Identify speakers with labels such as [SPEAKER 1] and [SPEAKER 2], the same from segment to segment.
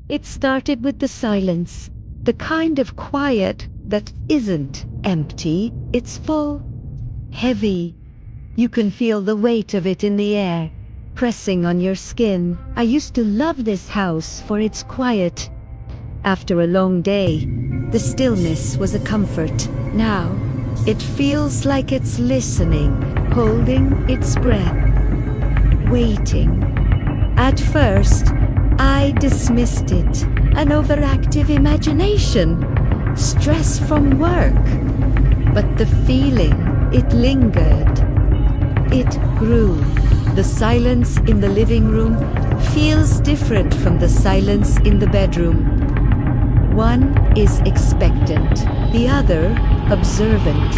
[SPEAKER 1] It started with the silence, the kind of quiet that isn't empty, it's full, heavy. You can feel the weight of it in the air, pressing on your skin. I used to love this house for its quiet. After a long day, the stillness was a comfort. Now, it feels like it's listening, holding its breath, waiting. At first, I dismissed it, an overactive imagination, stress from work. But the feeling, it lingered. It grew. The silence in the living room feels different from the silence in the bedroom. One is expectant, the other observant.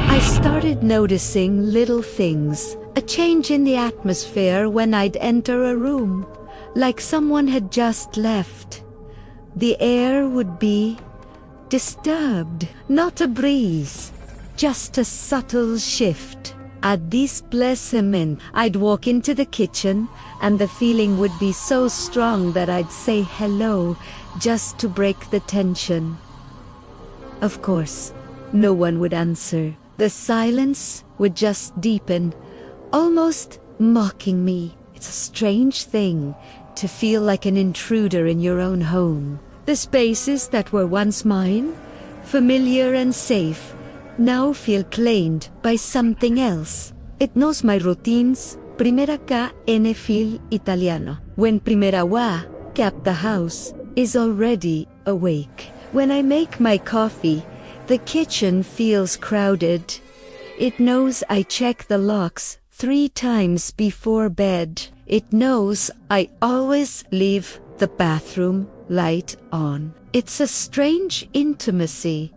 [SPEAKER 1] I started noticing little things, a change in the atmosphere when I'd enter a room, like someone had just left. The air would be disturbed, not a breeze, just a subtle shift. A displacement. I'd walk into the kitchen and the feeling would be so strong that I'd say hello just to break the tension. Of course, no one would answer. The silence would just deepen, almost mocking me. It's a strange thing to feel like an intruder in your own home. The spaces that were once mine, familiar and safe, now feel claimed by something else. It knows my routines. Primera K en fil italiano. When primera wa, cap the house, is already awake. When I make my coffee, the kitchen feels crowded. It knows I check the locks 3 times before bed. It knows I always leave the bathroom light on. It's a strange intimacy.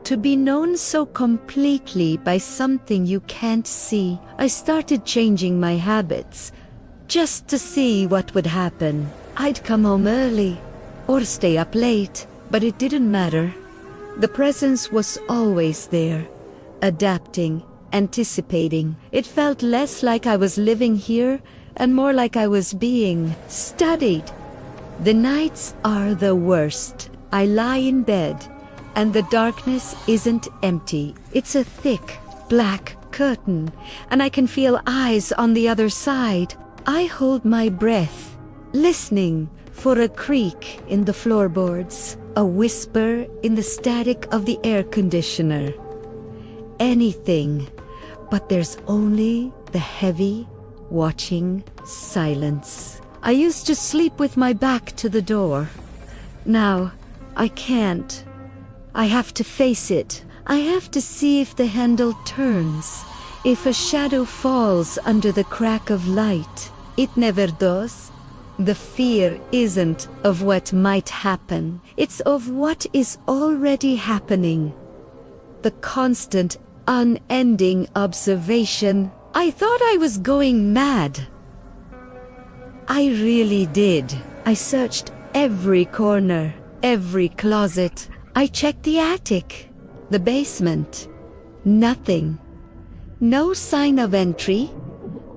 [SPEAKER 1] To be known so completely by something you can't see. I started changing my habits, just to see what would happen. I'd come home early, or stay up late, but it didn't matter. The presence was always there, adapting, anticipating. It felt less like I was living here, and more like I was being studied. The nights are the worst. I lie in bed, and the darkness isn't empty. It's a thick, black curtain, and I can feel eyes on the other side. I hold my breath, listening for a creak in the floorboards, a whisper in the static of the air conditioner. Anything, but there's only the heavy, watching silence. I used to sleep with my back to the door. Now, I can't. I have to face it. I have to see if the handle turns, if a shadow falls under the crack of light. It never does. The fear isn't of what might happen. It's of what is already happening. The constant, unending observation. I thought I was going mad. I really did. I searched every corner, every closet. I checked the attic, the basement. Nothing. No sign of entry.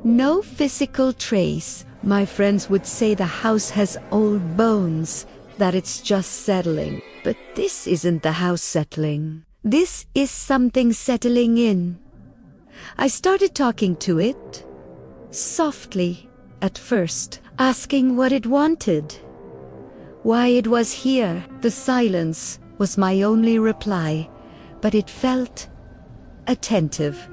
[SPEAKER 1] No physical trace. My friends would say the house has old bones, that it's just settling. But this isn't the house settling. This is something settling in. I started talking to it, softly at first, asking what it wanted, why it was here. The silence was my only reply, but it felt attentive,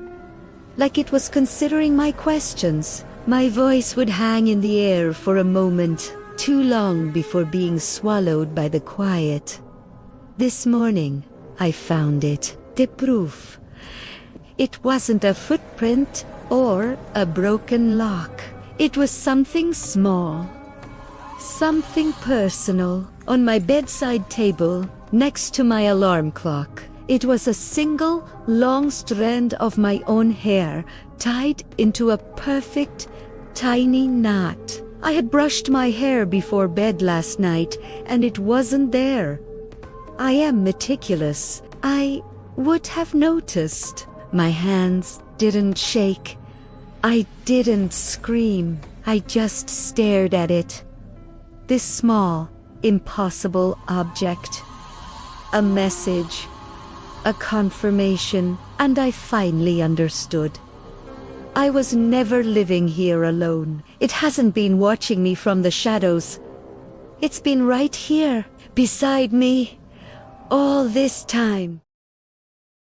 [SPEAKER 1] like it was considering my questions. My voice would hang in the air for a moment, too long before being swallowed by the quiet. This morning, I found it, the proof. It wasn't a footprint or a broken lock. It was something small, something personal. On my bedside table, next to my alarm clock, it was a single, long strand of my own hair, tied into a perfect, tiny knot. I had brushed my hair before bed last night, and it wasn't there. I am meticulous. I would have noticed. My hands didn't shake. I didn't scream. I just stared at it. this small, impossible object. A message, a confirmation, and I finally understood. I was never living here alone. It hasn't been watching me from the shadows. It's been right here, beside me, all this time.